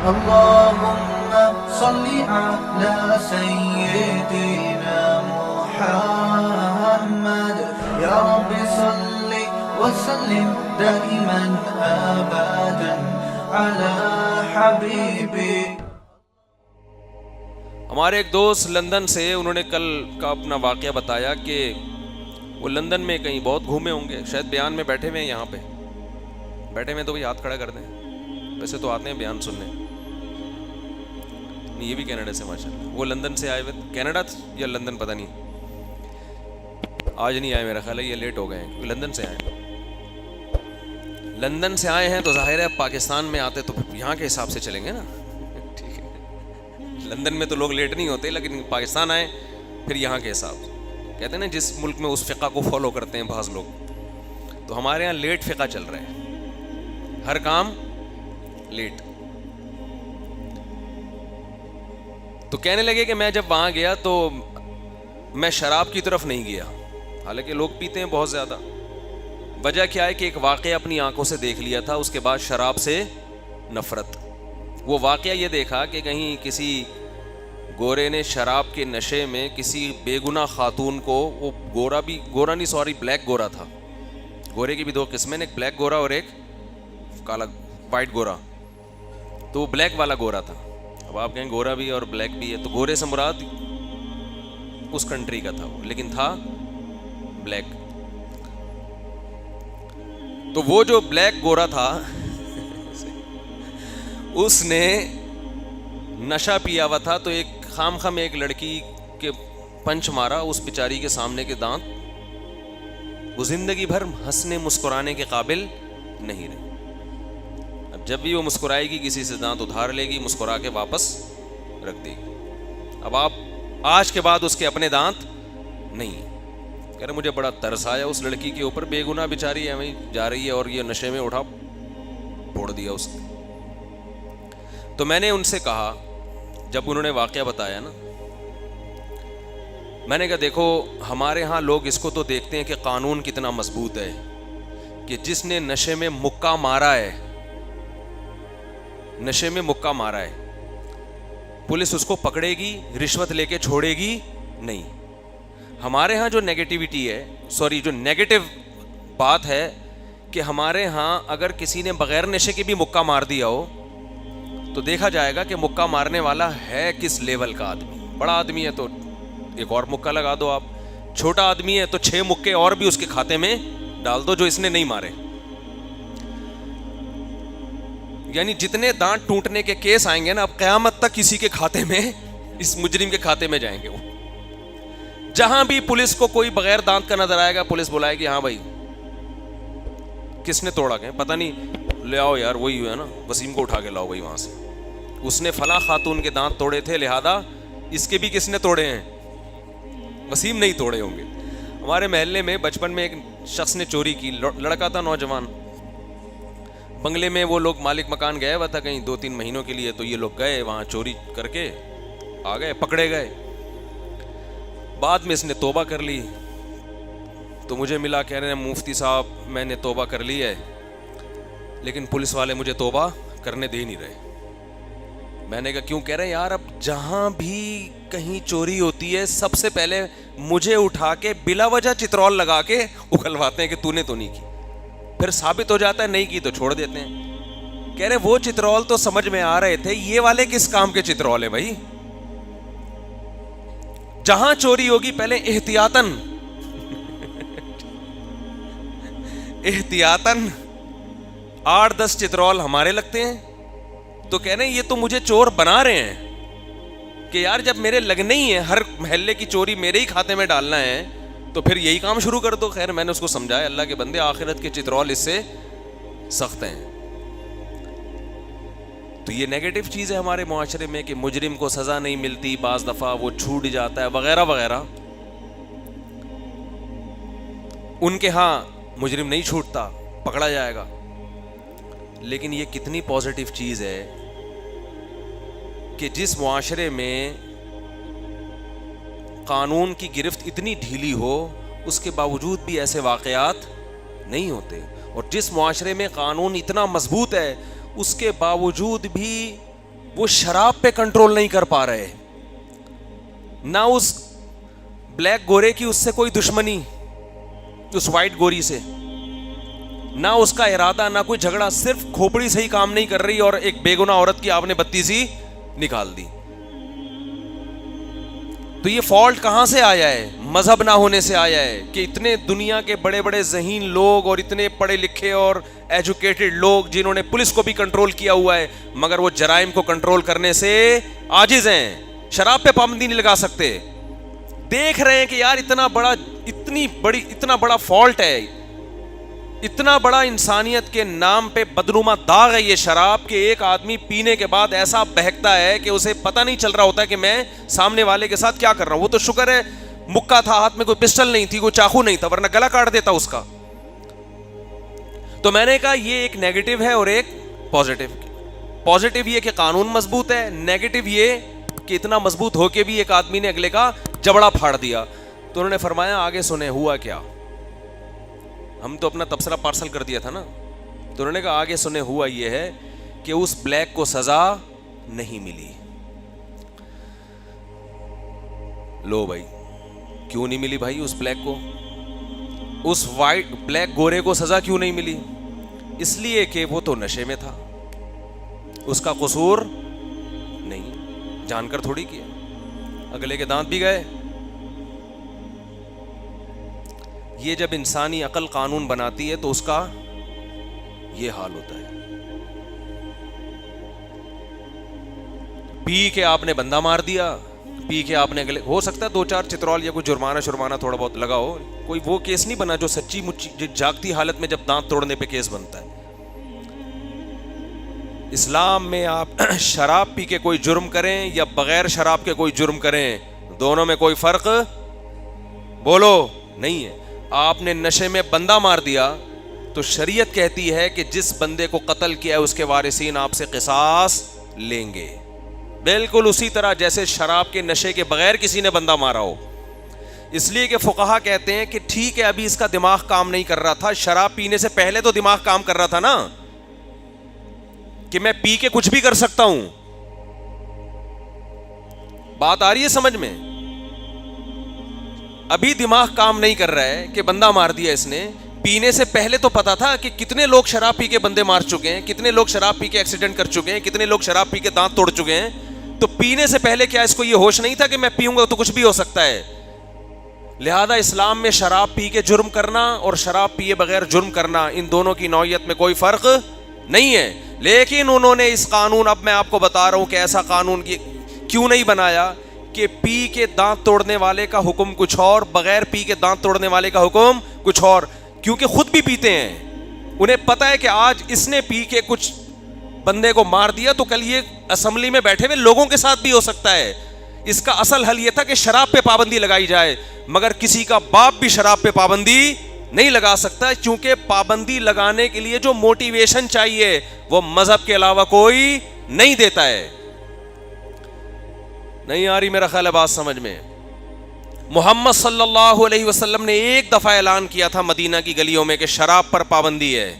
اللهم صل على سيدنا محمد يا رب صل وسلم دائما ابدا على حبيبي. ہمارے ایک دوست لندن سے، انہوں نے کل کا اپنا واقعہ بتایا کہ وہ لندن میں کہیں بہت گھومے ہوں گے، شاید بیان میں بیٹھے ہوئے ہیں، یہاں پہ بیٹھے ہوئے تو بھی ہاتھ کھڑا کر دیں، ویسے تو آتے ہیں بیان سننے. نہیں، یہ بھی کینیڈا سے ماشاء اللہ. وہ لندن سے آئے ہوئے، کینیڈا یا لندن پتہ نہیں، آج نہیں آئے، میرا خیال ہے یہ لیٹ ہو گئے ہیں، لندن سے آئے ہیں. لندن سے آئے ہیں تو ظاہر ہے پاکستان میں آتے تو یہاں کے حساب سے چلیں گے نا. ٹھیک ہے، لندن میں تو لوگ لیٹ نہیں ہوتے، لیکن پاکستان آئے پھر یہاں کے حساب سے. کہتے ہیں نا جس ملک میں اس فقہ کو فالو کرتے ہیں بعض لوگ، تو ہمارے ہاں لیٹ فقہ چل رہا ہے، ہر کام لیٹ. تو کہنے لگے کہ میں جب وہاں گیا تو میں شراب کی طرف نہیں گیا، حالانکہ لوگ پیتے ہیں بہت زیادہ. وجہ کیا ہے کہ ایک واقعہ اپنی آنکھوں سے دیکھ لیا تھا، اس کے بعد شراب سے نفرت. وہ واقعہ یہ دیکھا کہ کہیں کسی گورے نے شراب کے نشے میں کسی بے گناہ خاتون کو، وہ بلیک گورا تھا. گورے کی بھی دو قسمیں، ایک بلیک گورا اور ایک کالا وائٹ گورا. تو وہ بلیک والا گورا تھا. اب آپ کہیں گورا بھی اور بلیک بھی ہے، تو گورے سے مراد اس کنٹری کا تھا وہ، لیکن تھا بلیک. تو وہ جو بلیک گورا تھا اس نے نشہ پیا ہوا تھا، تو ایک خام ایک لڑکی کے پنچ مارا، اس بیچاری کے سامنے کے دانت وہ زندگی بھر ہنسنے مسکرانے کے قابل نہیں رہے. اب جب بھی وہ مسکرائے گی کسی سے دانت ادھار لے گی، مسکرا کے واپس رکھ دے گی. اب آپ آج کے بعد اس کے اپنے دانت نہیں. کہہ رہے مجھے بڑا ترس آیا اس لڑکی کے اوپر، بے گناہ بیچاری ہے، وہیں جا رہی ہے اور یہ نشے میں اٹھا پھوڑ دیا اس نے. تو میں نے ان سے کہا، جب انہوں نے واقعہ بتایا نا، میں نے کہا دیکھو ہمارے ہاں لوگ اس کو تو دیکھتے ہیں کہ قانون کتنا مضبوط ہے، کہ جس نے نشے میں مکہ مارا ہے، نشے میں مکہ مارا ہے، پولیس اس کو پکڑے گی، رشوت لے کے چھوڑے گی نہیں. ہمارے ہاں جو نیگیٹیوٹی ہے، جو نیگیٹو بات ہے کہ ہمارے ہاں اگر کسی نے بغیر نشے کے بھی مکہ مار دیا ہو تو دیکھا جائے گا کہ مکہ مارنے والا ہے کس لیول کا آدمی. بڑا آدمی ہے تو ایک اور مکہ لگا دو آپ، چھوٹا آدمی ہے تو 6 مکے اور بھی اس کے کھاتے میں ڈال دو جو اس نے نہیں مارے. یعنی جتنے دانت ٹوٹنے کے کیس آئیں گے نا، اب قیامت تک کسی کے کھاتے میں، اس مجرم کے کھاتے میں جائیں گے. وہ جہاں بھی پولیس کو کوئی بغیر دانت کا نظر آئے گا، پولیس بلائے گی، ہاں بھائی کس نے توڑا گیا پتہ نہیں، لے آؤ یار وہی ہے نا، وسیم کو اٹھا کے لاؤ بھائی وہاں سے، اس نے فلاں خاتون کے دانت توڑے تھے، لہذا اس کے بھی کس نے توڑے ہیں؟ وسیم نہیں توڑے ہوں گے. ہمارے محلے میں بچپن میں ایک شخص نے چوری کی، لڑکا تھا نوجوان، بنگلے میں وہ لوگ مالک مکان گیا ہوا تھا کہیں 2-3 مہینوں کے لیے، تو یہ لوگ گئے وہاں چوری کر کے آ گئے، پکڑے گئے. بعد میں اس نے توبہ کر لی، تو مجھے ملا، کہہ رہے ہیں مفتی صاحب میں نے توبہ کر لی ہے لیکن پولیس والے مجھے توبہ کرنے دے نہیں رہے. میں نے کہا کیوں؟ کہہ رہے ہیں یار اب جہاں بھی کہیں چوری ہوتی ہے سب سے پہلے مجھے اٹھا کے بلا وجہ چترول لگا کے اکھلواتے ہیں کہ تو نے تو نہیں کی، پھر ثابت ہو جاتا ہے نہیں کی تو چھوڑ دیتے ہیں. کہہ رہے وہ چترول تو سمجھ میں آ رہے تھے، یہ والے کس کام کے چترول ہے بھائی؟ جہاں چوری ہوگی پہلے احتیاطاً 8-10 چترول ہمارے لگتے ہیں. تو کہہ رہے ہیں یہ تو مجھے چور بنا رہے ہیں کہ یار جب میرے لگنے ہی ہے، ہر محلے کی چوری میرے ہی کھاتے میں ڈالنا ہے تو پھر یہی کام شروع کر دو. خیر میں نے اس کو سمجھایا اللہ کے بندے آخرت کے چترول اس سے سخت ہیں. تو یہ نیگیٹو چیز ہے ہمارے معاشرے میں کہ مجرم کو سزا نہیں ملتی، بعض دفعہ وہ چھوٹ جاتا ہے وغیرہ وغیرہ. ان کے ہاں مجرم نہیں چھوٹتا، پکڑا جائے گا. لیکن یہ کتنی پازیٹیو چیز ہے کہ جس معاشرے میں قانون کی گرفت اتنی ڈھیلی ہو اس کے باوجود بھی ایسے واقعات نہیں ہوتے، اور جس معاشرے میں قانون اتنا مضبوط ہے اس کے باوجود بھی وہ شراب پہ کنٹرول نہیں کر پا رہے. نہ اس بلیک گورے کی اس سے کوئی دشمنی, اس وائٹ گوری سے, نہ اس کا ارادہ, نہ کوئی جھگڑا, صرف کھوپڑی صحیح کام نہیں کر رہی اور ایک بے گناہ عورت کی آپ نے بتی سی نکال دی. تو یہ فالٹ کہاں سے آیا ہے؟ مذہب نہ ہونے سے آیا ہے کہ اتنے دنیا کے بڑے بڑے ذہین لوگ اور اتنے پڑھے لکھے اور ایجوکیٹڈ لوگ جنہوں نے پولیس کو بھی کنٹرول کیا ہوا ہے, مگر وہ جرائم کو کنٹرول کرنے سے عاجز ہیں, شراب پہ پابندی نہیں لگا سکتے. دیکھ رہے ہیں کہ یار اتنا بڑا فالٹ ہے, اتنا بڑا انسانیت کے نام پہ بدنما داغ ہے یہ شراب, کہ ایک آدمی پینے کے بعد ایسا بہکتا ہے کہ اسے پتہ نہیں چل رہا ہوتا کہ میں سامنے والے کے ساتھ کیا کر رہا ہوں. وہ تو شکر ہے مکہ تھا, ہاتھ میں کوئی پسٹل نہیں تھی, کوئی چاقو نہیں تھا, ورنہ گلا کاٹ دیتا اس کا. تو میں نے کہا یہ ایک نیگیٹو ہے اور ایک پازیٹو. پازیٹو یہ کہ قانون مضبوط ہے, نیگیٹو یہ کہ اتنا مضبوط ہو کے بھی ایک آدمی نے اگلے کا جبڑا پھاڑ دیا. تو انہوں نے فرمایا آگے سنیں ہوا کیا. ہم تو اپنا تبصرہ پارسل کر دیا تھا نا. تو انہوں نے کہا آگے سنیں ہوا یہ ہے کہ اس بلیک کو سزا نہیں ملی. لو بھائی, کیوں نہیں ملی بھائی اس بلیک کو؟ اس وائٹ بلیک گورے کو سزا کیوں نہیں ملی؟ اس لیے کہ وہ تو نشے میں تھا, اس کا قصور نہیں, جان کر تھوڑی کیا, اگلے کے دانت بھی گئے. یہ جب انسانی عقل قانون بناتی ہے تو اس کا یہ حال ہوتا ہے. پی کے آپ نے بندہ مار دیا, پی کے آپ نے ہو سکتا ہے 2-4 چترول یا کوئی جرمانہ تھوڑا بہت لگا ہو, کوئی وہ کیس نہیں بنا جو سچی مچی جاگتی حالت میں جب دانت توڑنے پہ کیس بنتا ہے. اسلام میں آپ شراب پی کے کوئی جرم کریں یا بغیر شراب کے کوئی جرم کریں, دونوں میں کوئی فرق بولو نہیں ہے. آپ نے نشے میں بندہ مار دیا تو شریعت کہتی ہے کہ جس بندے کو قتل کیا ہے اس کے وارثین آپ سے قصاص لیں گے, بالکل اسی طرح جیسے شراب کے نشے کے بغیر کسی نے بندہ مارا ہو. اس لیے کہ فقہا کہتے ہیں کہ ٹھیک ہے ابھی اس کا دماغ کام نہیں کر رہا تھا, شراب پینے سے پہلے تو دماغ کام کر رہا تھا نا, کہ میں پی کے کچھ بھی کر سکتا ہوں. بات آ رہی ہے سمجھ میں؟ ابھی دماغ کام نہیں کر رہا ہے کہ بندہ مار دیا اس نے. پینے سے پہلے تو پتا تھا کہ کتنے لوگ شراب پی کے بندے مار چکے ہیں, کتنے لوگ شراب پی کے ایکسیڈنٹ کر چکے ہیں, کتنے لوگ شراب پی کے دانت توڑ چکے ہیں. تو پینے سے پہلے کیا اس کو یہ ہوش نہیں تھا کہ میں پیوں گا تو کچھ بھی ہو سکتا ہے؟ لہذا اسلام میں شراب پی کے جرم کرنا اور شراب پیے بغیر جرم کرنا, ان دونوں کی نوعیت میں کوئی فرق نہیں ہے. لیکن انہوں نے اس قانون, اب میں آپ کو بتا رہا ہوں کہ ایسا قانون کیوں نہیں بنایا کہ پی کے دانت توڑنے والے کا حکم کچھ اور, بغیر پی کے دانت توڑنے والے کا حکم کچھ اور. کیونکہ خود بھی پیتے ہیں, انہیں پتا ہے کہ آج اس نے پی کے کچھ بندے کو مار دیا تو کل یہ اسمبلی میں بیٹھے ہوئے لوگوں کے ساتھ بھی ہو سکتا ہے. اس کا اصل حل یہ تھا کہ شراب پہ پابندی لگائی جائے, مگر کسی کا باپ بھی شراب پہ پابندی نہیں لگا سکتا, کیونکہ پابندی لگانے کے لیے جو موٹیویشن چاہیے وہ مذہب کے علاوہ کوئی نہیں دیتا ہے. نہیں آ رہی میرا خیال ہے بات سمجھ میں؟ محمد صلی اللہ علیہ وسلم نے ایک دفعہ اعلان کیا تھا مدینہ کی گلیوں میں کہ شراب پر پابندی ہے.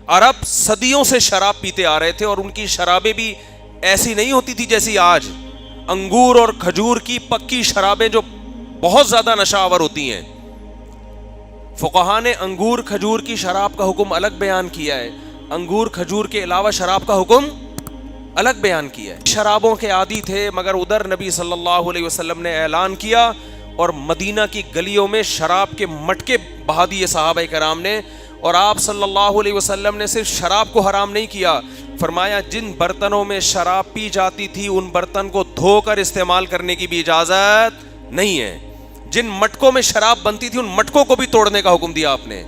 عرب صدیوں سے شراب پیتے آ رہے تھے اور ان کی شرابیں بھی ایسی نہیں ہوتی تھی جیسی آج. انگور اور کھجور کی پکی شرابیں جو بہت زیادہ نشہ آور ہوتی ہیں. فقہا نے انگور کھجور کی شراب کا حکم الگ بیان کیا ہے, انگور کھجور کے علاوہ شراب کا حکم الگ بیان کیا ہے. شرابوں کے عادی تھے, مگر ادھر نبی صلی اللہ علیہ وسلم نے اعلان کیا اور مدینہ کی گلیوں میں شراب کے مٹکے بہا دیے صحابہ کرام نے. اور آپ صلی اللہ علیہ وسلم نے صرف شراب کو حرام نہیں کیا, فرمایا جن برتنوں میں شراب پی جاتی تھی ان برتن کو دھو کر استعمال کرنے کی بھی اجازت نہیں ہے. جن مٹکوں میں شراب بنتی تھی ان مٹکوں کو بھی توڑنے کا حکم دیا آپ نے.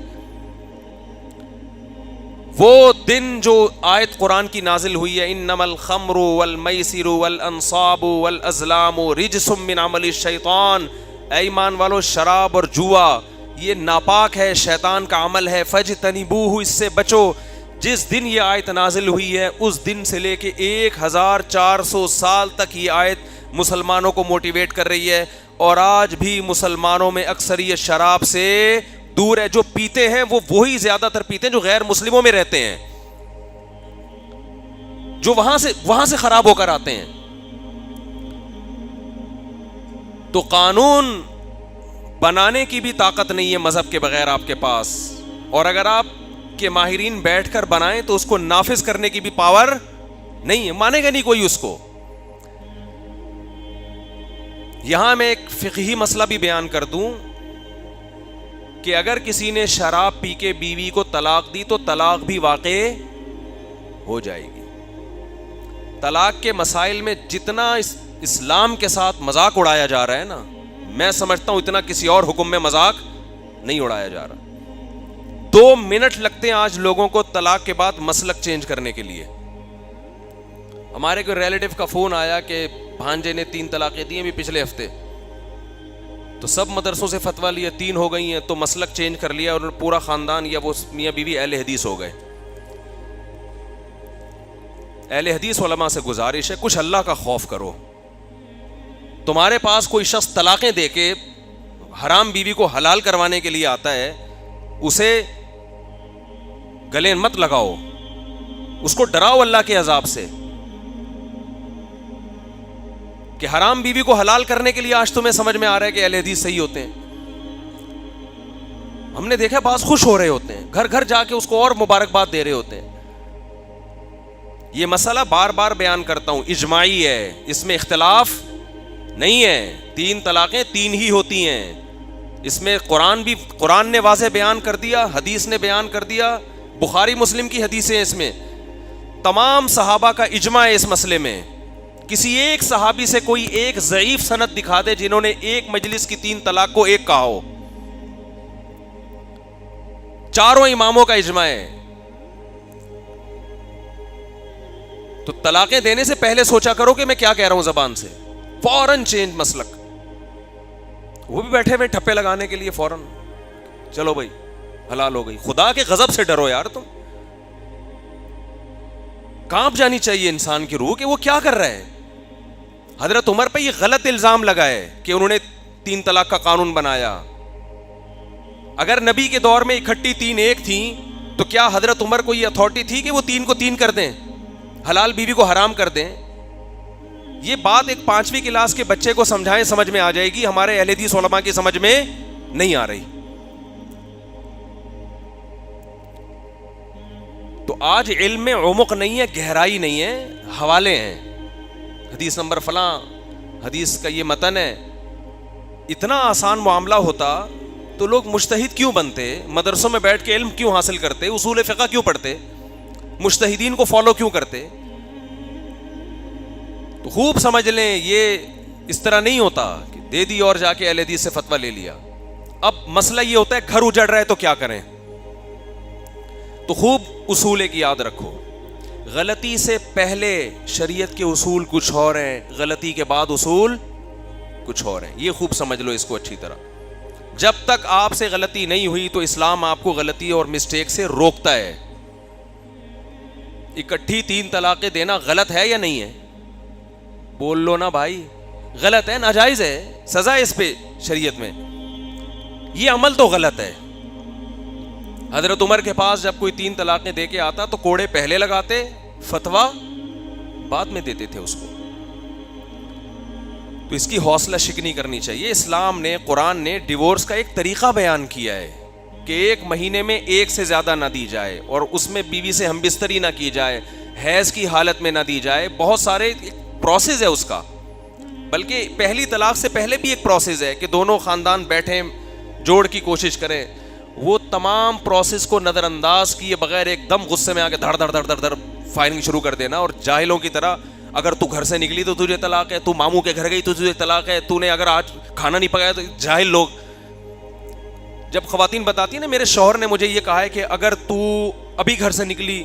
وہ دن جو آیت قرآن کی نازل ہوئی ہے, انما الخمر والمیسر والانصاب والازلام رجس من عمل الشیطان, اے ایمان والو شراب اور جوا یہ ناپاک ہے, شیطان کا عمل ہے, فاجتنبوہ اس سے بچو. جس دن یہ آیت نازل ہوئی ہے اس دن سے لے کے 1400 سال تک یہ آیت مسلمانوں کو موٹیویٹ کر رہی ہے, اور آج بھی مسلمانوں میں اکثریت شراب سے دور ہے. جو پیتے ہیں وہ وہی زیادہ تر پیتے ہیں جو غیر مسلموں میں رہتے ہیں. جو وہاں سے خراب ہو کر آتے ہیں. تو قانون بنانے کی بھی طاقت نہیں ہے مذہب کے بغیر آپ کے پاس, اور اگر آپ کے ماہرین بیٹھ کر بنائیں تو اس کو نافذ کرنے کی بھی پاور نہیں ہے, مانے گا نہیں کوئی اس کو. یہاں میں ایک فقہی مسئلہ بھی بیان کر دوں کہ اگر کسی نے شراب پی کے بیوی کو طلاق دی تو طلاق بھی واقع ہو جائے گی. طلاق کے مسائل میں جتنا اسلام کے ساتھ مذاق اڑایا جا رہا ہے نا, میں سمجھتا ہوں اتنا کسی اور حکم میں مذاق نہیں اڑایا جا رہا. 2 منٹ لگتے ہیں آج لوگوں کو طلاق کے بعد مسلک چینج کرنے کے لیے. ہمارے کوئی ریلیٹیو کا فون آیا کہ بھانجے نے 3 طلاقیں دی ہیں بھی پچھلے ہفتے, تو سب مدرسوں سے فتویٰ لیا 3 ہو گئی ہیں, تو مسلک چینج کر لیا اور پورا خاندان یا وہ میاں بیوی اہل حدیث ہو گئے. اہل حدیث علماء سے گزارش ہے کچھ اللہ کا خوف کرو. تمہارے پاس کوئی شخص طلاقیں دے کے حرام بیوی کو حلال کروانے کے لیے آتا ہے, اسے گلے مت لگاؤ, اس کو ڈراؤ اللہ کے عذاب سے کہ حرام بیوی کو حلال کرنے کے لیے آج تمہیں سمجھ میں آ رہا ہے کہ اہل حدیث صحیح ہوتے ہیں. ہم نے دیکھا بعض خوش ہو رہے ہوتے ہیں, گھر گھر جا کے اس کو اور مبارکباد دے رہے ہوتے ہیں. یہ مسئلہ بار بار بیان کرتا ہوں, اجماعی ہے, اس میں اختلاف نہیں ہے. 3 طلاقیں 3 ہی ہوتی ہیں. اس میں قرآن نے واضح بیان کر دیا, حدیث نے بیان کر دیا, بخاری مسلم کی حدیثیں ہیں. اس میں تمام صحابہ کا اجماع ہے اس مسئلے میں. کسی ایک صحابی سے کوئی ایک ضعیف سند دکھا دے جنہوں نے ایک مجلس کی 3 طلاق کو ایک کہا ہو. چاروں اماموں کا اجماع ہے. تو طلاقیں دینے سے پہلے سوچا کرو کہ میں کیا کہہ رہا ہوں زبان سے, فوراً چینج مسلک. وہ بھی بیٹھے ہوئے ٹھپے لگانے کے لیے فوراً چلو بھائی حلال ہو گئی. خدا کے غضب سے ڈرو یار, تم کانپ جانی چاہیے انسان کی روح کہ وہ کیا کر رہا ہے. حضرت عمر پہ یہ غلط الزام لگا ہے کہ انہوں نے 3 طلاق کا قانون بنایا. اگر نبی کے دور میں اکٹھی 3 ایک تھیں تو کیا حضرت عمر کو یہ اتھارٹی تھی کہ وہ 3 کو 3 کر دیں, حلال بیوی کو حرام کر دیں؟ یہ بات ایک 5ویں کلاس کے بچے کو سمجھائیں سمجھ میں آ جائے گی, ہمارے اہل حدیث علماء کی سمجھ میں نہیں آ رہی. تو آج علم میں عمق نہیں ہے, گہرائی نہیں ہے, حوالے ہیں. حدیث نمبر فلاں, حدیث کا یہ متن ہے. اتنا آسان معاملہ ہوتا تو لوگ مجتہد کیوں بنتے, مدرسوں میں بیٹھ کے علم کیوں حاصل کرتے, اصول فقہ کیوں پڑھتے, مجتہدین کو فالو کیوں کرتے. تو خوب سمجھ لیں یہ اس طرح نہیں ہوتا کہ دے دی اور جا کے اہل حدیث سے فتویٰ لے لیا. اب مسئلہ یہ ہوتا ہے گھر اجڑ رہا ہے تو کیا کریں. تو خوب اصول کی یاد رکھو, غلطی سے پہلے شریعت کے اصول کچھ اور ہیں, غلطی کے بعد اصول کچھ اور ہیں. یہ خوب سمجھ لو اس کو اچھی طرح. جب تک آپ سے غلطی نہیں ہوئی تو اسلام آپ کو غلطی اور مسٹیک سے روکتا ہے. اکٹھی 3 طلاقیں دینا غلط ہے یا نہیں ہے؟ بول لو نا بھائی, غلط ہے, ناجائز ہے, سزا ہے اس پہ شریعت میں. یہ عمل تو غلط ہے. حضرت عمر کے پاس جب کوئی 3 طلاقیں دے کے آتا تو کوڑے پہلے لگاتے, فتویٰ بعد میں دیتے تھے اس کو. تو اس کی حوصلہ شکنی کرنی چاہیے. اسلام نے, قرآن نے ڈیورس کا ایک طریقہ بیان کیا ہے کہ 1 مہینے میں 1 سے زیادہ نہ دی جائے, اور اس میں بیوی سے ہم بستری نہ کی جائے, حیض کی حالت میں نہ دی جائے. بہت سارے پروسیس ہے اس کا, بلکہ پہلی طلاق سے پہلے بھی ایک پروسیس ہے کہ دونوں خاندان بیٹھیں, جوڑ کی کوشش کریں. وہ تمام پروسیس کو نظر انداز کیے بغیر ایک دم غصے میں آ کے دھڑ دھڑ دھڑ دھڑ دھڑ فائرنگ شروع کر دینا, اور جاہلوں کی طرح اگر تو گھر سے نکلی تو تجھے طلاق ہے, تو ماموں کے گھر گئی تو تجھے طلاق ہے, تو نے اگر آج کھانا نہیں پکایا تو. جاہل لوگ. جب خواتین بتاتی ہیں نا میرے شوہر نے مجھے یہ کہا ہے کہ اگر تو ابھی گھر سے نکلی,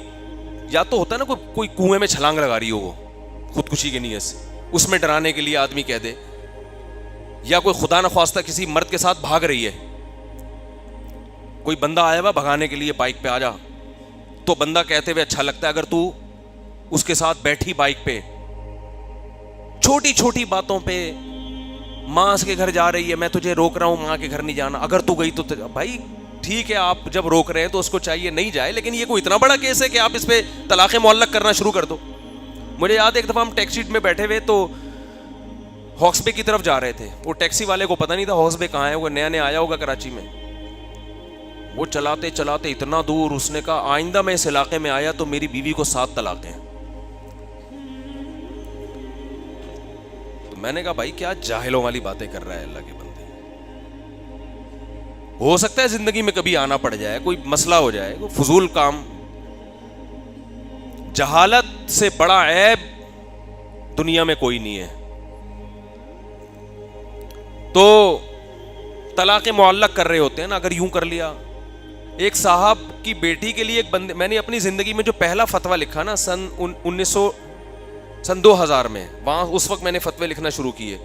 یا تو ہوتا ہے نا کوئی کنویں میں چھلانگ لگا رہی ہو وہ خودکشی کی نیت سے, اس میں ڈرانے کے لیے آدمی کہہ دے, یا کوئی خدا نخواستہ کسی مرد کے ساتھ بھاگ رہی ہے, کوئی بندہ آیا ہوا بھگانے کے لیے بائک پہ آ جا, تو بندہ کہتے ہوئے اچھا لگتا ہے اگر تو اس کے ساتھ بیٹھی بائک پہ, چھوٹی چھوٹی باتوں پہ, ماں کے گھر جا رہی ہے میں تجھے روک رہا ہوں, ماں کے گھر نہیں جانا, اگر تو گئی تو بھائی ٹھیک ہے آپ جب روک رہے ہیں تو اس کو چاہیے نہیں جائے, لیکن یہ کوئی اتنا بڑا کیس ہے کہ آپ اس پہ طلاق معلق کرنا شروع کر دو. مجھے یاد ہے ایک دفعہ ہم ٹیکسی میں بیٹھے ہوئے تو ہاکس بے کی طرف جا رہے تھے. وہ ٹیکسی والے کو پتہ نہیں تھا ہاکس بے کہاں ہے, وہ نیا نیا آیا ہوگا کراچی میں. وہ چلاتے چلاتے اتنا دور, اس نے کہا آئندہ میں اس علاقے میں آیا تو میری بیوی کو 7 طلاقیں. تو میں نے کہا بھائی کیا جاہلوں والی باتیں کر رہا ہے اللہ کے بندے. ہو سکتا ہے زندگی میں کبھی آنا پڑ جائے, کوئی مسئلہ ہو جائے, کوئی فضول کام. جہالت سے بڑا عیب دنیا میں کوئی نہیں ہے. تو طلاق معلق کر رہے ہوتے ہیں نا, اگر یوں کر لیا. ایک صاحب کی بیٹی کے لیے ایک بندے, میں نے اپنی زندگی میں جو پہلا فتویٰ لکھا نا سن 2000 میں, وہاں اس وقت میں نے فتوے لکھنا شروع کیے.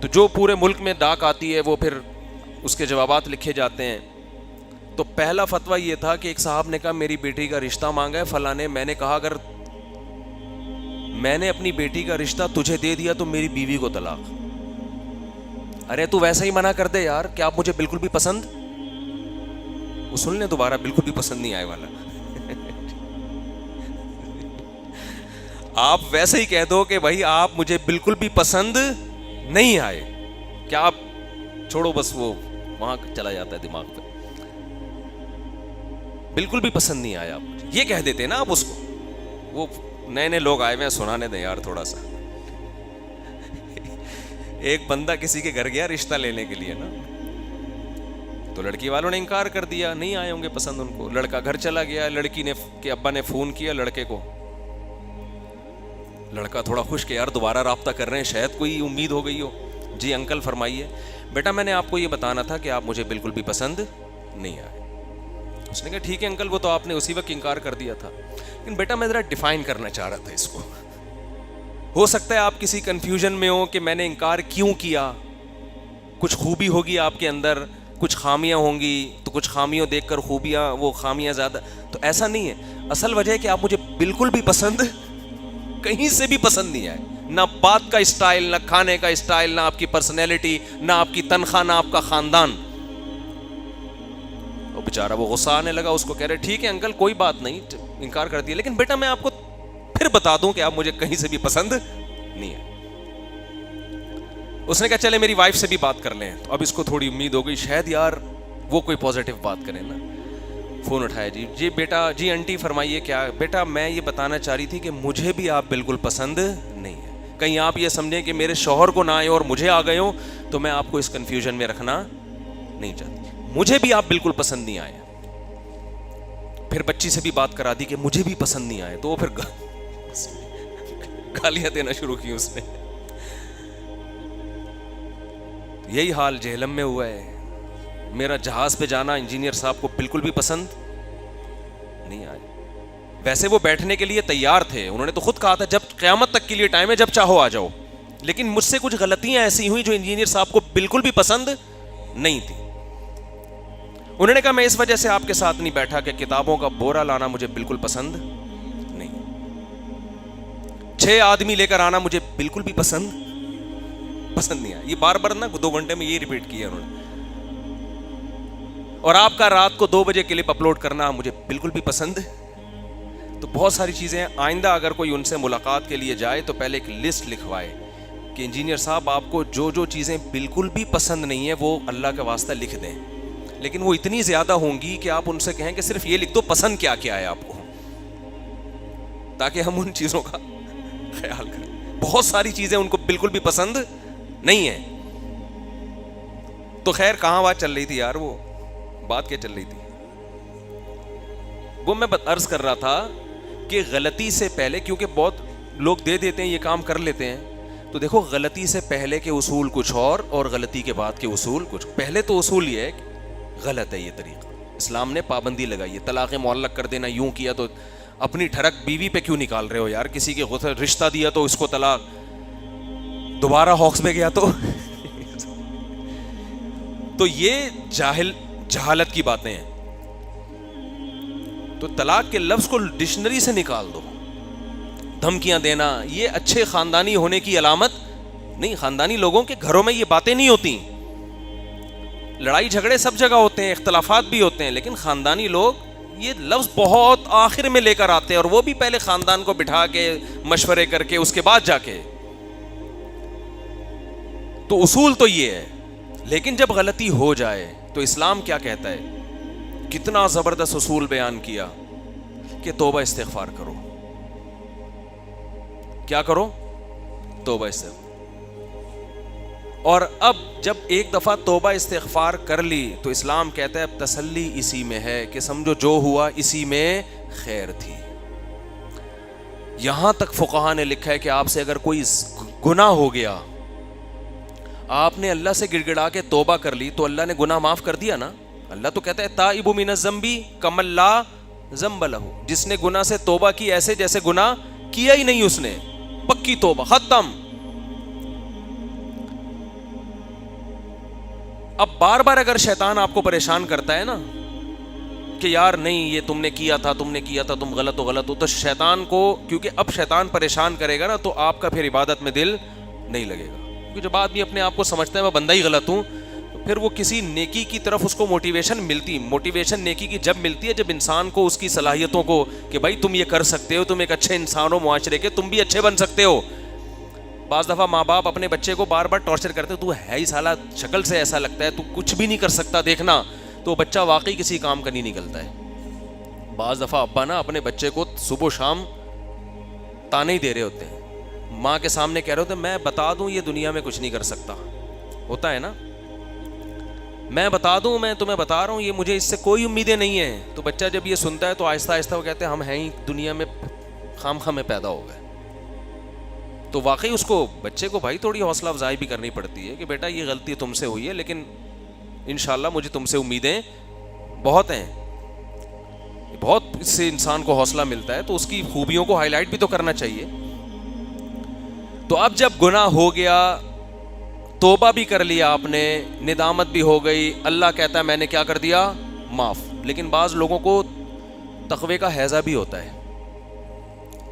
تو جو پورے ملک میں ڈاک آتی ہے وہ پھر اس کے جوابات لکھے جاتے ہیں. تو پہلا فتویٰ یہ تھا کہ ایک صاحب نے کہا میری بیٹی کا رشتہ مانگا ہے فلاں نے. میں نے کہا اگر میں نے اپنی بیٹی کا رشتہ تجھے دے دیا تو میری بیوی کو طلاق. ارے تو ویسا ہی منع کر دے یار, کہ آپ مجھے بالکل بھی پسند, وہ سن لیں دوبارہ, بالکل بھی پسند نہیں آئے والا. آپ ویسے ہی کہہ دو کہ بھائی آپ مجھے بالکل بھی پسند نہیں آئے, کیا آپ چھوڑو بس, وہ وہاں چلا جاتا ہے دماغ پہ. بالکل بھی پسند نہیں آیا آپ, یہ کہہ دیتے نا آپ اس کو. وہ نئے نئے لوگ آئے ہوئے ہیں, سنانے دیں یار تھوڑا سا. ایک بندہ کسی کے گھر گیا رشتہ لینے کے لیے نا, تو لڑکی والوں نے انکار کر دیا, نہیں آئے ہوں گے پسند ان کو. لڑکا گھر چلا گیا, لڑکی نے کے ابا نے فون کیا لڑکے کو. لڑکا تھوڑا خوش کہ یار دوبارہ رابطہ کر رہے ہیں, شاید کوئی امید ہو گئی ہو. جی انکل فرمائیے. بیٹا میں نے آپ کو یہ بتانا تھا کہ آپ مجھے بالکل بھی پسند نہیں آئے. اس نے کہا ٹھیک ہے انکل, وہ تو آپ نے اسی وقت انکار کر دیا تھا, لیکن بیٹا میں ذرا ڈیفائن کرنا چاہ رہا تھا اس کو. ہو سکتا ہے آپ کسی کنفیوژن میں ہو کہ میں نے انکار کیوں کیا. کچھ خوبی ہوگی آپ کے اندر, کچھ خامیاں ہوں گی, تو کچھ خامیاں دیکھ کر خوبیاں, وہ خامیاں زیادہ. تو ایسا نہیں ہے. اصل وجہ ہے کہ آپ مجھے بالکل بھی پسند, کہیں سے بھی پسند نہیں آئے. نہ بات کا اسٹائل, نہ کھانے کا اسٹائل, نہ آپ کی پرسنالٹی, نہ آپ کی تنخواہ, نہ آپ کا خاندان. وہ بیچارہ وہ غصہ آنے لگا, اس کو کہہ رہے ٹھیک ہے انکل کوئی بات نہیں, انکار کر دیا, لیکن بیٹا میں آپ کو پھر بتا دوں کہ آپ مجھے کہیں سے بھی پسند نہیں ہے. اس نے کہا چلے میری وائف سے بھی بات کر لیں. تو اب اس کو تھوڑی امید ہو گئی شاید یار وہ کوئی پازیٹیو بات کرے نا. فون اٹھایا, جی بیٹا, جی آنٹی فرمائیے کیا. بیٹا میں یہ بتانا چاہ رہی تھی کہ مجھے بھی آپ بالکل پسند نہیں ہے. کہیں آپ یہ سمجھیں کہ میرے شوہر کو نہ آئے اور مجھے آ گئے ہوں, تو میں آپ کو اس کنفیوژن میں رکھنا نہیں چاہتی. مجھے بھی آپ بالکل پسند نہیں آئے. پھر بچی سے بھی بات کرا دی کہ مجھے بھی پسند نہیں آئے. تو وہ پھر گالیاں دینا شروع کی اس نے. یہی حال جہلم میں ہوا ہے. میرا جہاز پہ جانا انجینئر صاحب کو بالکل بھی پسند نہیں آئے. ویسے وہ بیٹھنے کے لیے تیار تھے, انہوں نے تو خود کہا تھا جب قیامت تک کے لیے ٹائم ہے, جب چاہو آ جاؤ. لیکن مجھ سے کچھ غلطیاں ایسی ہوئی جو انجینئر صاحب کو بالکل بھی پسند نہیں تھی. انہوں نے کہا میں اس وجہ سے آپ کے ساتھ نہیں بیٹھا کہ کتابوں کا بورا لانا مجھے بالکل پسند نہیں, 6 آدمی لے کر آنا مجھے بالکل بھی پسند نہیں آیا. یہ بار بار نا 2 گھنٹے میں یہ ریپیٹ کیا انہوں نے. اور آپ کا رات کو 2 بجے کلپ اپلوڈ کرنا مجھے بالکل بھی پسند. تو بہت ساری چیزیں. آئندہ اگر کوئی ان سے ملاقات کے لیے جائے تو پہلے ایک لسٹ لکھوائے کہ انجینئر صاحب آپ کو جو چیزیں بالکل بھی پسند نہیں ہیں وہ اللہ کا واسطہ لکھ دیں, لیکن وہ اتنی زیادہ ہوں گی کہ آپ ان سے کہیں کہ صرف یہ لکھ دو پسند کیا کیا ہے آپ کو, تاکہ ہم ان چیزوں کا خیال کریں. بہت ساری چیزیں ان کو بالکل بھی پسند نہیں ہیں. تو خیر کہاں بات چل رہی تھی یار, وہ بات کیا چل رہی تھی, وہ میں عرض کر رہا تھا کہ غلطی سے پہلے, کیونکہ بہت لوگ دے دیتے ہیں یہ کام کر لیتے ہیں, تو دیکھو غلطی سے پہلے کے اصول کچھ اور غلطی کے بعد کے اصول کچھ. پہلے تو اصول یہ ہے کہ غلط ہے یہ طریقہ, اسلام نے پابندی لگائی ہے. طلاق معلق کر دینا, یوں کیا تو اپنی ٹھڑک بیوی پہ کیوں نکال رہے ہو یار. کسی کے رشتہ دیا تو اس کو طلاق, دوبارہ ہاکس میں گیا تو یہ جہالت کی باتیں ہیں. تو طلاق کے لفظ کو ڈکشنری سے نکال دو. دھمکیاں دینا یہ اچھے خاندانی ہونے کی علامت نہیں. خاندانی لوگوں کے گھروں میں یہ باتیں نہیں ہوتی. لڑائی جھگڑے سب جگہ ہوتے ہیں, اختلافات بھی ہوتے ہیں, لیکن خاندانی لوگ یہ لفظ بہت آخر میں لے کر آتے ہیں, اور وہ بھی پہلے خاندان کو بٹھا کے مشورے کر کے اس کے بعد جا کے. تو اصول تو یہ ہے. لیکن جب غلطی ہو جائے تو اسلام کیا کہتا ہے؟ کتنا زبردست اصول بیان کیا کہ توبہ استغفار کرو. کیا کرو؟ توبہ استغفار. اور اب جب ایک دفعہ توبہ استغفار کر لی تو اسلام کہتا ہے اب تسلی اسی میں ہے کہ سمجھو جو ہوا اسی میں خیر تھی. یہاں تک فقہا نے لکھا ہے کہ آپ سے اگر کوئی گناہ ہو گیا, آپ نے اللہ سے گڑ گڑا کے توبہ کر لی تو اللہ نے گناہ معاف کر دیا نا. اللہ تو کہتا ہے تائب من الذنب کمن لا ذنب لہ, جس نے گناہ سے توبہ کی ایسے جیسے گناہ کیا ہی نہیں اس نے, پکی توبہ, ختم. اب بار بار اگر شیطان آپ کو پریشان کرتا ہے نا کہ یار نہیں یہ تم نے کیا تھا تم غلط ہو, تو شیطان کو, کیونکہ اب شیطان پریشان کرے گا نا تو آپ کا پھر عبادت میں دل نہیں لگے گا. کیونکہ جب آدمی اپنے آپ کو سمجھتا ہے میں بندہ ہی غلط ہوں, تو پھر وہ کسی نیکی کی طرف اس کو موٹیویشن نیکی کی جب ملتی ہے جب انسان کو اس کی صلاحیتوں کو کہ بھائی تم یہ کر سکتے ہو, تم ایک اچھے انسان ہو, معاشرے کے تم بھی اچھے بن سکتے ہو. بعض دفعہ ماں باپ اپنے بچے کو بار بار ٹارچر کرتے, تو ہے ہی سالہ, شکل سے ایسا لگتا ہے تو کچھ بھی نہیں کر سکتا, دیکھنا, تو بچہ واقعی کسی کام کا نہیں نکلتا ہے. بعض دفعہ ابا نا اپنے بچے کو صبح و شام تانے ہی دے رہے ہوتے ہیں, ماں کے سامنے کہہ رہے ہوتے ہیں میں بتا دوں یہ دنیا میں کچھ نہیں کر سکتا, ہوتا ہے نا, میں بتا دوں, میں تمہیں بتا رہا ہوں یہ مجھے اس سے کوئی امیدیں نہیں ہیں. تو بچہ جب یہ سنتا ہے تو آہستہ آہستہ وہ کہتے ہیں ہم ہیں ہی دنیا میں خام خواہ میں پیدا ہو گئے. تو واقعی اس کو, بچے کو بھائی تھوڑی حوصلہ افزائی بھی کرنی پڑتی ہے کہ بیٹا یہ غلطی تم سے ہوئی ہے لیکن انشاءاللہ مجھے تم سے امیدیں بہت ہیں. بہت اس سے انسان کو حوصلہ ملتا ہے, تو اس کی خوبیوں کو ہائی لائٹ بھی تو کرنا چاہیے. تو اب جب گناہ ہو گیا, توبہ بھی کر لیا آپ نے, ندامت بھی ہو گئی, اللہ کہتا ہے میں نے کیا کر دیا, معاف. لیکن بعض لوگوں کو تقوی کا ہیضہ بھی ہوتا ہے.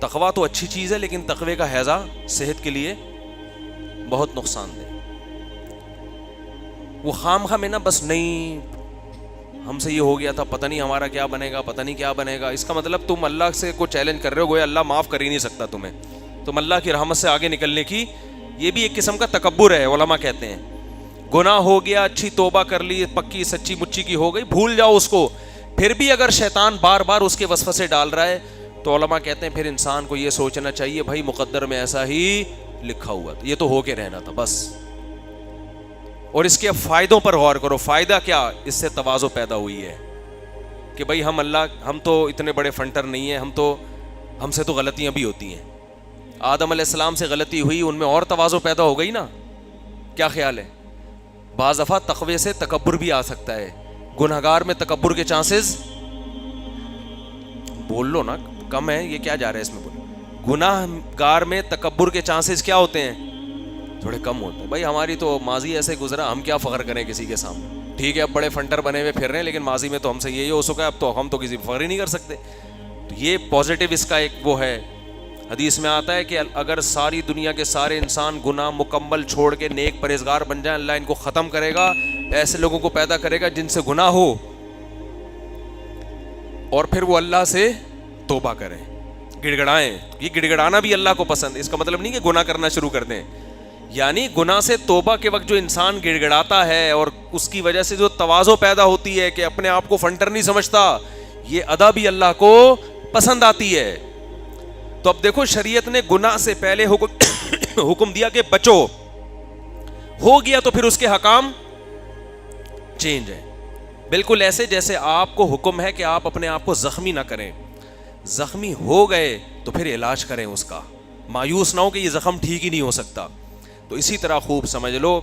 تقوی تو اچھی چیز ہے لیکن تقوی کا ہیضہ صحت کے لیے بہت نقصان دہ. وہ خام خواہ میں نا بس نہیں ہم سے یہ ہو گیا تھا, پتہ نہیں ہمارا کیا بنے گا, پتہ نہیں کیا بنے گا. اس کا مطلب تم اللہ سے کو چیلنج کر رہے ہو, گویا اللہ معاف کر ہی نہیں سکتا تمہیں, تم اللہ کی رحمت سے آگے نکلنے کی, یہ بھی ایک قسم کا تکبر ہے. علماء کہتے ہیں گناہ ہو گیا, اچھی توبہ کر لی, پکی سچی مچی کی ہو گئی, بھول جاؤ اس کو. پھر بھی اگر شیطان بار بار اس کے وسوسے ڈال رہا ہے تو علماء کہتے ہیں پھر انسان کو یہ سوچنا چاہیے بھائی مقدر میں ایسا ہی لکھا ہوا تھا, یہ تو ہو کے رہنا تھا بس. اور اس کے فائدوں پر غور کرو. فائدہ کیا, اس سے تواضع پیدا ہوئی ہے کہ بھائی ہم تو اتنے بڑے فنٹر نہیں ہیں, ہم سے تو غلطیاں بھی ہوتی ہیں. آدم علیہ السلام سے غلطی ہوئی, ان میں اور تواضع پیدا ہو گئی نا. کیا خیال ہے؟ بعض دفعہ تقوی سے تکبر بھی آ سکتا ہے. گنہگار میں تکبر کے چانسز, بول لو نا, کم ہے, یہ کیا جا رہا ہے اس میں, گناہ گار میں تکبر کے چانسز کیا ہوتے ہیں, تھوڑے کم ہوتے ہیں. بھائی ہماری تو ماضی ایسے گزرا, ہم کیا فخر کریں کسی کے سامنے. ٹھیک ہے اب بڑے فنٹر بنے ہوئے پھر رہے ہیں, لیکن ماضی میں تو ہم سے یہی ہو سکا ہے, اب تو ہم تو کسی فخر ہی نہیں کر سکتے. تو یہ پازیٹیو اس کا ایک وہ ہے. حدیث میں آتا ہے کہ اگر ساری دنیا کے سارے انسان گناہ مکمل چھوڑ کے نیک پرہیزگار بن جائیں, اللہ ان کو ختم کرے گا, ایسے لوگوں کو پیدا کرے گا جن سے گناہ ہو, اور پھر وہ اللہ سے توبہ کریں, گڑ گڑائیں. یہ گڑ گڑانا بھی اللہ کو پسند. اس کا مطلب نہیں کہ گناہ کرنا شروع کر دیں, یعنی گناہ سے توبہ کے وقت جو انسان گڑ گڑاتا ہے اور اس کی وجہ سے جو تواضع پیدا ہوتی ہے کہ اپنے آپ کو فنٹر نہیں سمجھتا, یہ ادا بھی اللہ کو پسند آتی ہے. تو اب دیکھو شریعت نے گناہ سے پہلے حکم دیا کہ بچو, ہو گیا تو پھر اس کے حکام چینج ہے. بالکل ایسے جیسے آپ کو حکم ہے کہ آپ اپنے آپ کو زخمی نہ کریں, زخمی ہو گئے تو پھر علاج کریں اس کا, مایوس نہ ہو کہ یہ زخم ٹھیک ہی نہیں ہو سکتا. تو اسی طرح خوب سمجھ لو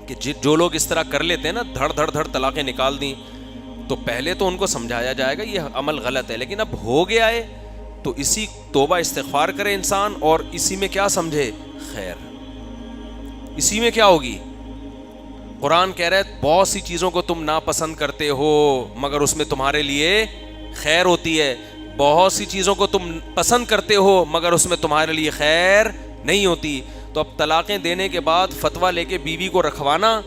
کہ جو لوگ اس طرح کر لیتے ہیں نا, دھڑ دھڑ دھڑ طلاقیں نکال دیں, تو پہلے تو ان کو سمجھایا جائے گا یہ عمل غلط ہے, لیکن اب ہو گیا ہے تو اسی توبہ استغفار کرے انسان, اور اسی میں کیا سمجھے, خیر. اسی میں کیا ہوگی, قرآن کہہ رہا ہے بہت سی چیزوں کو تم ناپسند کرتے ہو مگر اس میں تمہارے لیے خیر ہوتی ہے, بہت سی چیزوں کو تم پسند کرتے ہو مگر اس میں تمہارے لیے خیر نہیں ہوتی. تو اب طلاقیں دینے کے بعد فتویٰ لے کے بیوی کو رکھوانا,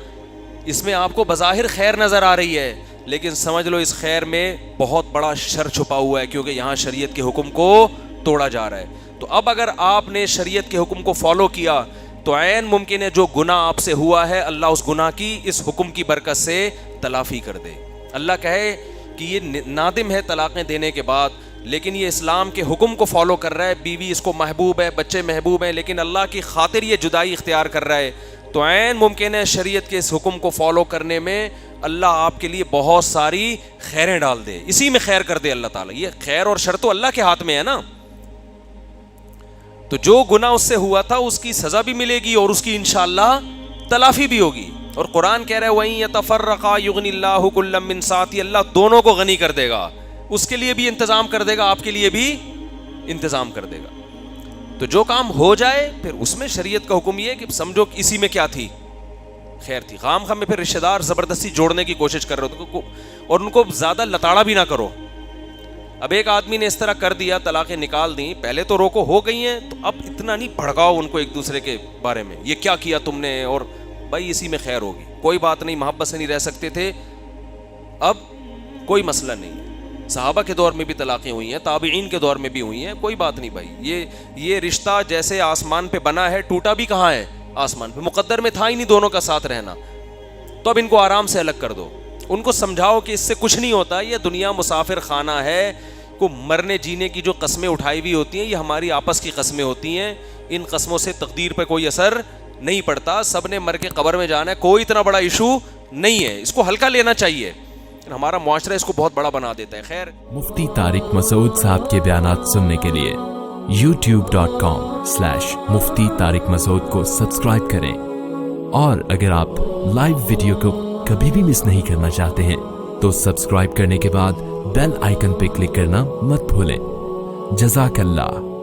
اس میں آپ کو بظاہر خیر نظر آ رہی ہے, لیکن سمجھ لو اس خیر میں بہت بڑا شر چھپا ہوا ہے, کیونکہ یہاں شریعت کے حکم کو توڑا جا رہا ہے. تو اب اگر آپ نے شریعت کے حکم کو فالو کیا تو عین ممکن ہے جو گناہ آپ سے ہوا ہے اللہ اس گناہ کی اس حکم کی برکت سے تلافی کر دے. اللہ کہے کہ یہ نادم ہے طلاقیں دینے کے بعد, لیکن یہ اسلام کے حکم کو فالو کر رہا ہے, بیوی اس کو محبوب ہے, بچے محبوب ہیں, لیکن اللہ کی خاطر یہ جدائی اختیار کر رہا ہے, تو عین ممکن ہے شریعت کے اس حکم کو فالو کرنے میں اللہ آپ کے لیے بہت ساری خیریں ڈال دے, اسی میں خیر کر دے اللہ تعالیٰ. یہ خیر اور شر تو اللہ کے ہاتھ میں ہے نا. تو جو گناہ اس سے ہوا تھا اس کی سزا بھی ملے گی اور اس کی انشاءاللہ تلافی بھی ہوگی. اور قرآن کہہ رہا ہے وَإِن يَتَفَرَّقَا يُغْنِ اللَّهُ كُلًّا مِّن سَعَتِهِ, اللہ دونوں کو غنی کر دے گا, اس کے لیے بھی انتظام کر دے گا, آپ کے لیے بھی انتظام کر دے گا. تو جو کام ہو جائے پھر اس میں شریعت کا حکم یہ ہے کہ سمجھو اسی میں کیا تھی, خیر تھی. خام خام میں پھر رشتہ دار زبردستی جوڑنے کی کوشش کر رہے ہو اور ان کو زیادہ لتاڑا بھی نہ کرو. اب ایک آدمی نے اس طرح کر دیا, طلاقیں نکال دیں, پہلے تو روکو ہو گئی ہیں, تو اب اتنا نہیں بھڑکاؤ ان کو ایک دوسرے کے بارے میں, یہ کیا کیا تم نے, اور بھائی اسی میں خیر ہوگی, کوئی بات نہیں, محبت سے نہیں رہ سکتے تھے, اب کوئی مسئلہ نہیں. صحابہ کے دور میں بھی طلاقیں ہوئی ہیں, تابعین کے دور میں بھی ہوئی ہیں, کوئی بات نہیں بھائی. یہ رشتہ جیسے آسمان پہ بنا ہے, ٹوٹا بھی کہاں ہے, آسمان پہ. مقدر میں تھا ہی نہیں دونوں کا ساتھ رہنا, تو اب ان کو آرام سے الگ کر دو. ان کو سمجھاؤ کہ اس سے کچھ نہیں ہوتا, یہ دنیا مسافر خانہ ہے, کو مرنے جینے کی جو قسمیں اٹھائی ہوئی ہوتی ہیں یہ ہماری آپس کی قسمیں ہوتی ہیں, ان قسموں سے تقدیر پہ کوئی اثر نہیں پڑتا, سب نے مر کے قبر میں جانا ہے, کوئی اتنا بڑا ایشو نہیں ہے, اس کو ہلکا لینا چاہیے. ہمارا معاشرہ اس کو بہت بڑا بنا دیتا ہے. خیر, مفتی طارق مسعود صاحب کے بیانات سننے کے لیے youtube.com/مفتی طارق مسعود کو سبسکرائب کریں, اور اگر آپ لائیو ویڈیو کو کبھی بھی مس نہیں کرنا چاہتے ہیں تو سبسکرائب کرنے کے بعد بیل آئیکن پہ کلک کرنا مت بھولیں. جزاک اللہ.